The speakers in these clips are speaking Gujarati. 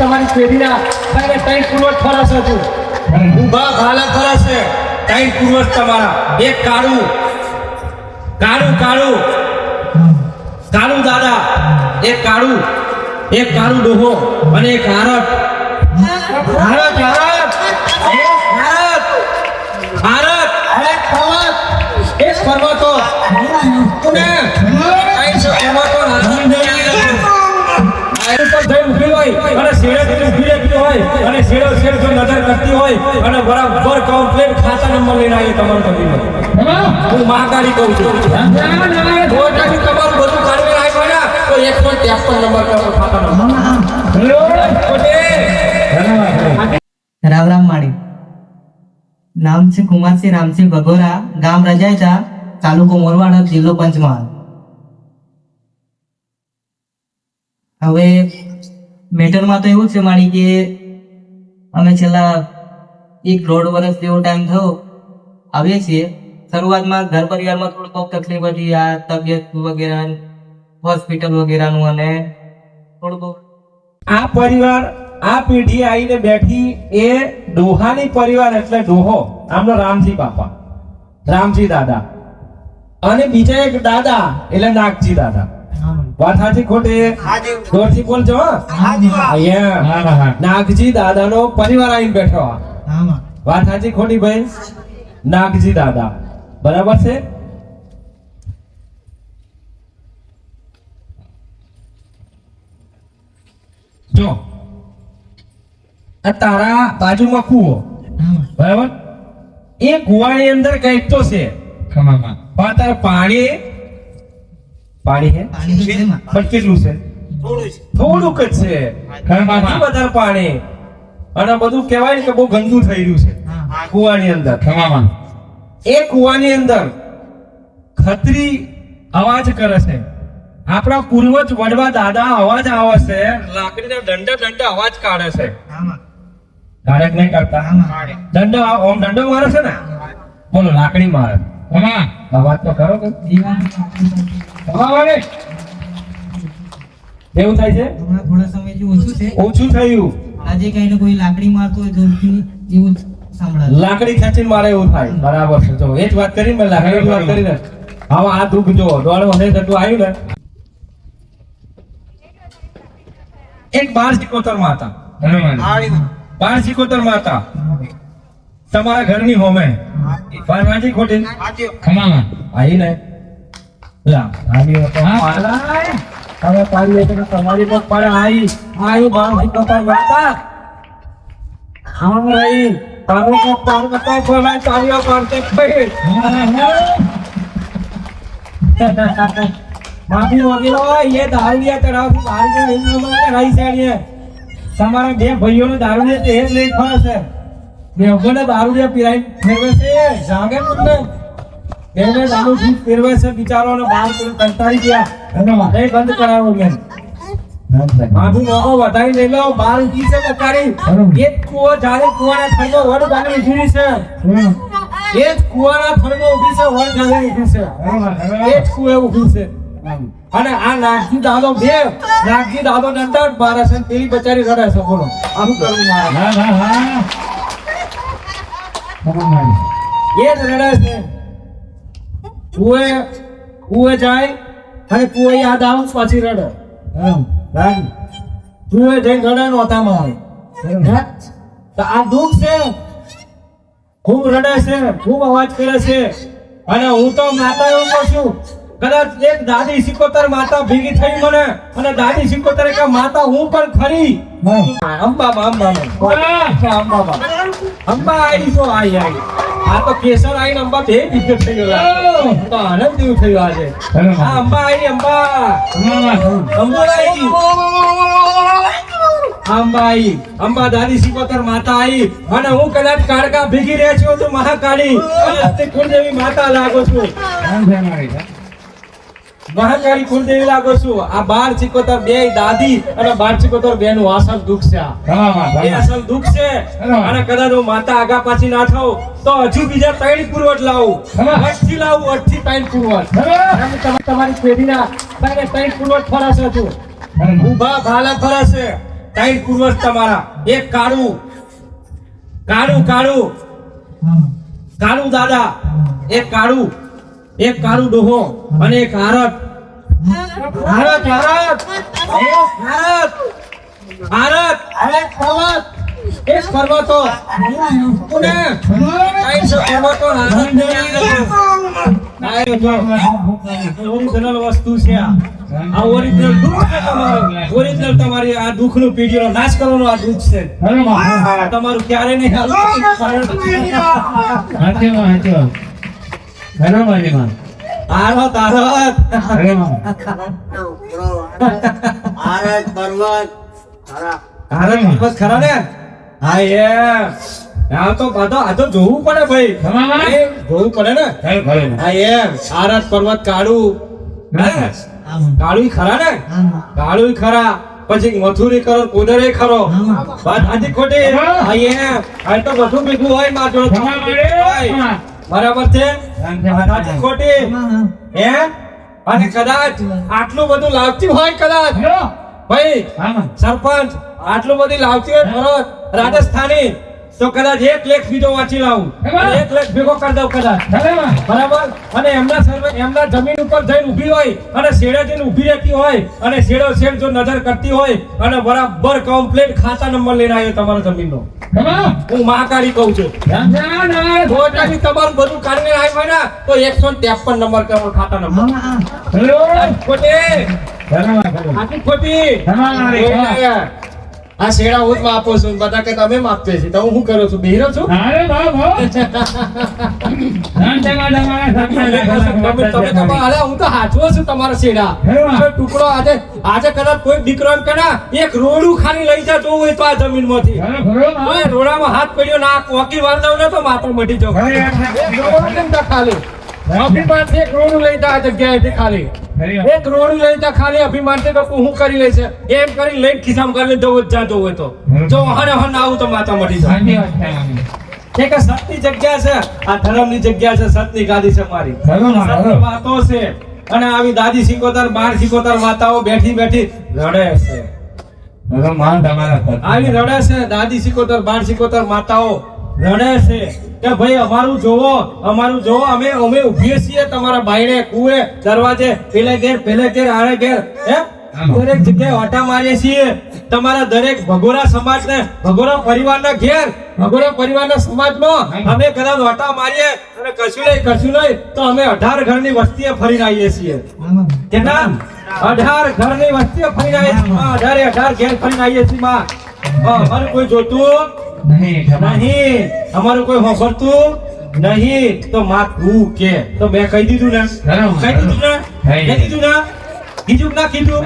તમારી પેઢીના તારે ત્રણ પૂર્વજ ફરસ હતું ઊભા ભાલા ફરસ છે ત્રણ પૂર્વજ તમારા એક કાળું કાળું કાળું કાળું દાદા એક કાળું ડોહો અને એક હારત ભારત ભારત ભારત એક પર્વત એક પર્વતો તું એમાં તો અને શેડે ઉભી રહેતી હોય અને શેડો શેડ જો નજર કરતી હોય અને બરાબર કમ્પ્લીટ ખાતા નંબર લઈને આવી તમારું તકલીફ હું મહાકાળી કહું છું તમારું બધું કાઢવી રાખો ને તો 153 નંબર કરો ખાતા નંબર રામ રામ માળી નામ છે કુમારસિંહ રામસિંહ ભગોરા ગામ રજાયતા તાલુકો મોરવાડ જિલ્લો પંચમહાલ હવે મેટરમાં તો એવું છે મારી કે અમે છેલ્લા 1.5 વર્ષ જેવો ટાઈમ થયો આવીએ છીએ શરૂઆતમાં ઘર પરિવારમાં થોડું બહુ તકલીફ હતી આ તબિયત વગેરે હોસ્પિટલ વગેરેનું અને થોડું બહુ આ પરિવાર આ પેઢી આવીને બેઠી એ ડોહાની પરિવાર એટલે ડોહો આમનો રામજી બાપા રામજી દાદા અને બીજા એક દાદા એટલે નાગજી દાદા વાત સાચી ખોટી જોરથી બોલજો અહીંયા નાગજી દાદાનો પરિવાર આવીને બેઠો વાત સાચી ખોટી ભાઈ નાગજી દાદા બરાબર છે જો આ તારા બાજુમાં કૂવો બરાબર એ કૂવાની અંદર કઈક તો છે તારે પાણી હે પણ કેટલું છે થોડુંક જ છે વધારે પાણી અને બધું કહેવાય ને કે બહુ ગંદુ થઈ રહ્યું છે કૂવાની અંદર એ કૂવાની અંદર ખતરી અવાજ કરે છે આપણા પૂર્વજ વડવા દાદા અવાજ આવે છે લાકડીના દંડા અવાજ કાઢે છે કાઢે નહીં કરતા દંડો મારે છે ને બોલો લાકડી મારે અવાજ તો કરો કે એવું થાય છે થોડા સમયથી ઓછું છે ઓછું થયું આજે કઈ કોઈ લાકડી મારતો હોય જોરથી એવું સાંભળાય લાકડી ખેંચીને મારે એવું થાય બરાબર છે જો એ જ વાત કરી મેં લાકડીની વાત કરીને હવે આ દુઃખ જો દોડ વધે થતું આવ્યું ને એક 12 માં હતા 12 માં હતા તમારા ઘરની હોમે વાંચી ખોટી આવી ને લા આવી તો હવે પાડી લે તો તમારી પર પડે આવી 12 વાતા હા રહી તારો કો પાર બતા બોલાય તારીઓ કરતે ભાઈ માફી વગેરે ये दारूડિયા તરફ દારૂ હિન્દુ માં રહી છે તમારા બે ભાઈઓનો દારૂ ને તે જ લેટ ફાસ છે બેવગોને દારૂડિયા પીરાઈ ફેરવે છે જાગે મને બેને દારૂ પી ફેરવે છે બિચારોને બહાર કંટાળી ગયા અને મારે બંધ કરાવો મેં માફી મોકો વધારી લઈ લો બાર કી છે બકારી એક કુવો જાણે કુવાના થડો વડ ગાલી ઉભી છે એક કુવાના થડો ઉભી છે વડ ગાલી ઉભી છે એક કુવે ઉભી છે અને આ નાગજી દાદો દંડાટ મારે છે પેલી બચારી રડે છે બોલો આનું કરવું મારે એ જ રડે છે કુવે જાય અને કુવે યાદ આવે પછી રડે કુવે જઈને રડે નહોતામાં આવે તો આ દુઃખ છે ખૂબ રડે છે ખૂબ અવાજ કરે છે અને હું તો માતા એવું કહું છું કદાચ એક દાદી સિકોતર માતા ભેગી થઈ મને અને દાદી સિકોતર કે માતા હું પણ ખરી અંબા આવી તો આઈ આ તો કેસર આઈ અંબા બે દીકરો થઈ ગયો તો આનંદ જેવું થયું આજે આ અંબા આઈ અંબા દાદી સિકોતર માતા આઈ અને હું કદાચ કાળકા ભેગી રહે છું તો મહાકાળી અને કુળદેવી માતા લાગો છું મહાકાળી કુલદેવી લાગો છું આ 12 સિકોતર બે દાદી અને 12 સિકોતર બે નું અસલ દુઃખ છે એ અસલ દુઃખ છે અને કદાચ હું માતા આગા પાછી ના થાઉં તો હજુ બીજા 3 પૂર્વજ લાવું 8 થી 3 પૂર્વજ તમારી પેઢીના 3 પૂર્વજ ફરશે છું ઊભા ભાલા ફરશે ત્રણ પૂર્વજ તમારા. એક કાળું કાળું કાળું કાળું દાદા, એક કાળું ડોહો અને એક હારત. ભારત ભારત ભારત ભારત પર્વત, એક પર્વતો કોને આઈસો પર્વતો ઓરિજિનલ વસ્તુ છે આ ઓરિજિનલ દુઃખ છે તમારું. ઓરિજિનલ તમારી આ દુઃખનું પીડીનો નાશ કરવાનો આ દુઃખ છે તમારું. ક્યારે નહીં ખરા ને? હા એમ આ તો જોવું પડે ભાઈ, જોવું પડે ને. હા એમ આરત પર્વત કાળું ખરા ને? કાળું ખરા, પછી મથુરી કરો, કુદરે ખરો. વાત આજી ખોટી? હા એમ આ તો બધું ભેગું હોય માર જોડે. બરાબર છે? આજી ખોટી? હે અને કદાચ આટલું બધું લાવતી હોય, કદાચ ભાઈ સરપંચ આટલું બધું લાવતી હોય ભરત રાજસ્થાની, તો કદાચ 1 લાખ બીજો વાંચી લાવું, 1 લાખ ભેગો કરી દઉં કદાચ. બરાબર? અને એમના જમીન ઉપર જઈને ઊભી હોય અને શેડે જઈને ઊભી રહેતી હોય અને શેડો શેડ જો નજર કરતી હોય અને બરાબર કમ્પ્લીટ ખાતા નંબર લઈને આવ્યો તમારો જમીનનો. હું મહાકાળી કહું છું, તમારું બધું કાઢીને આવી હોય ને તો 153 નંબર કરો ખાતા નંબર. ખોટી આ શેડા હું જ માપો છું, બધા કે તમે માપતે છે તો હું શું કરું છું? બેહીરો છું? હું તો હાચવો છું તમારા શેડા. ટુકડો આજે કદાચ કોઈ દીકરો એમ કે ના એક રોડું ખાલી લઈ જતો હોય તો આ જમીન માંથી રોડામાં હાથ પડ્યો ના કોકી વાર દઉં ને તો માથું મટી જાવ. ખાલી અભિમાન એક રોડું લઈ જા જગ્યાએથી, ખાલી એક રોડું લઈ જા ખાલી અભિમાન થી તો હું કરી લઈશ એમ કરી લઈને ખિસ્સામાં કરી જવું જાતો હોય તો જો હને હન આવું તો માથા મટી જાય. એક સતની જગ્યા છે, આ ધર્મની જગ્યા છે, સતની ગાદી છે મારી. વાતો છે અને આવી દાદી 75 12 માતાઓ બેઠી બેઠી રડે છે. આવી રડે છે દાદી 75 12 માતાઓ રડે છે કે ભાઈ અમારું જોવો અમે ઉભીએ છીએ તમારા બાયણે કુએ દરવાજે પેલે ઘેર આરે ઘેર દરેક જગ્યાએ ઓટા મારીએ છીએ. તમારા દરેક ભગોરા સમાજને ભગોરા પરિવારના ઘેર ભગોરા પરિવારના સમાજમાં અમે કદાચ ઓટા મારીએ અને કશું નહીં તો અમે 18 ઘરની વસ્તીએ ફરીને આવીએ છીએ. કેટલા? 18 ઘરની વસ્તીએ ફરીને આવીએ છીએ. 18 ઘેર ફરીને આવીએ છીએ. અમારું કોઈ જોતું નહીં, અમારું કોઈ હોભરતું નહીં તો માં તું કે તો મેં કહી દીધું ને, કીધું ના કીધું?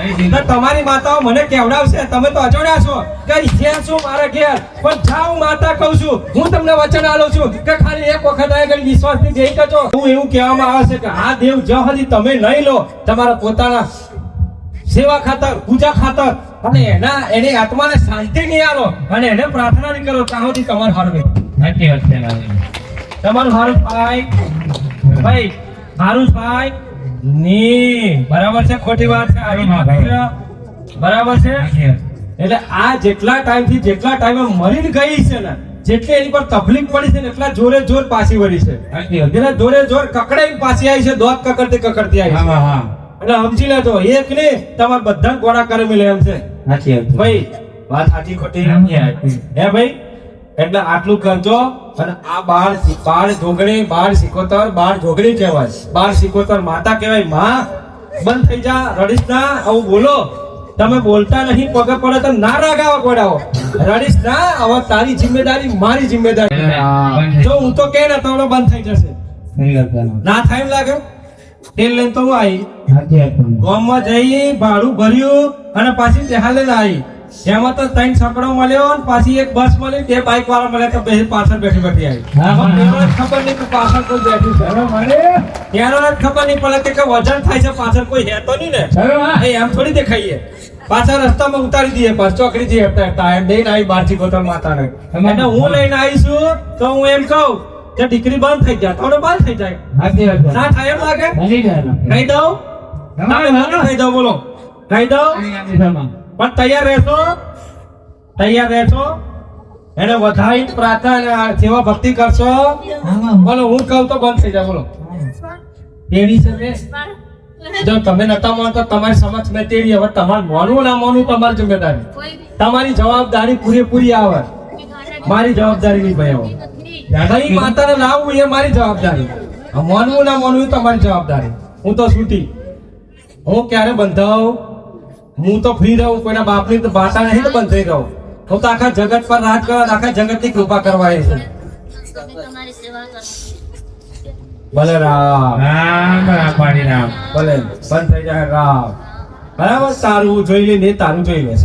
તમારી માતાઓ મને કેવડાવશે, તમે તો અચોડ્યા છો કે જ્યાં છો મારા ઘેર, પણ જાઉં માતા કહું છું, હું તમને વચન આલું છું કે ખાલી એક વખત આ ગઈ વિશ્વાસથી જઈ કરજો. હું એવું કહેવામાં આવે છે કે આ દેવ જ્યાં સુધી તમે નહીં લો તમારા પોતાના સેવા ખાતર, પૂજા ખાતર અને એની આત્માને શાંતિ નહીં આલો અને એને પ્રાર્થના નહીં કરો ત્યાં સુધી તમારું હારું તમારું હારું થાય ભાઈ, હારું થાય નહીં. બરાબર છે? ખોટી વાત છે? બરાબર છે? એટલે આ જેટલા ટાઈમે મરીને ગઈ છે ને, જેટલી એની પર તકલીફ પડી છે ને એટલા જોરે જોર પાછી વળી છે, એટલે જોરે જોર કકડાઈ પાછી આવી છે, દોત કકડતી આવી છે. એટલે સમજી લેજો એક ને તમારે બધા ગોળા કરી મિલે એમ છે ભાઈ. વાત સાચી ખોટી હે ભાઈ? એટલે આટલું કરજો. અને આ 12 જોગણી 12 કહેવાય. 12 માતા કહેવાય. માં બંધ થઈ જા, રડીશ ના, આવું બોલો. તમે બોલતા નહીં, પગે પડે તો ના રાગાવા કોડાવો, રડીશ ના. હવે તારી જિમ્મેદારી મારી જિમ્મેદારી. જો હું તો કે ને તો બંધ થઈ જશે. ના થાય એમ લાગે? તેલ લઈને તો હું આવી ગામમાં જઈ ભાડું ભર્યું અને પાછી તેહાલે આવી. એમાં તો 3 છકડો મળ્યો અને પાછી એક બસ મળી, 2 બાઇક વાળા મળ્યા તો બે પાછળ બેઠી આવી. ખબર નહીં કે પાછળ કોઈ બેઠું છે, ત્યારે ખબર નહીં પડે કે વજન થાય છે, પાછળ કોઈ હેતો નહીં ને, એમ થોડી દેખાઈએ. પાછા રસ્તામાં ઉતારી દઈએ, પાછ ચોકડી જઈએ એમ લઈને આવી 12 કોતર માતાને. એટલે હું લઈને આવીશું તો હું એમ કહું કે દીકરી બંધ થઈ જાય, થોડો બંધ થઈ જાય. ના થાય એમ લાગે? કહી દઉં? કહી દઉં? બોલો કહી દઉં? પણ તૈયાર રહેશો? તૈયાર રહેશો એને વધારી પ્રાર્થના અને સેવા ભક્તિ કરશો. બોલો હું કહું તો બંધ થઈ જાય. બોલો તેડી છે બે. જો તમે નતા માનતા તમારી સમક્ષ મેં તેડી. હવે તમારે માનવું ના માનવું તમારી જિમ્મેદારી. તમારી જવાબદારી પૂરેપૂરી આવે. મારી જવાબદારી નહીં ભાઈ. હવે કઈ માતાને લાવવું એ મારી જવાબદારી. માનવું ના માનવું એ તમારી જવાબદારી. હું તો છૂટી. હું ક્યારે બંધાવ? હું તો ફ્રી રહું. કોઈના બાપની તો ભાષા નહીં તો બંધ થઈ રહું. હું તો આખા જગત પર રાજ કરવા, આખા જગતની કૃપા કરવા આવ્યો છું. ભલે રામ રામ રામ પાણી રામ. ભલે બંધ થઈ જાય રામ. બરાબર, તારું જોઈ લે ને તારું જોઈ લેશે.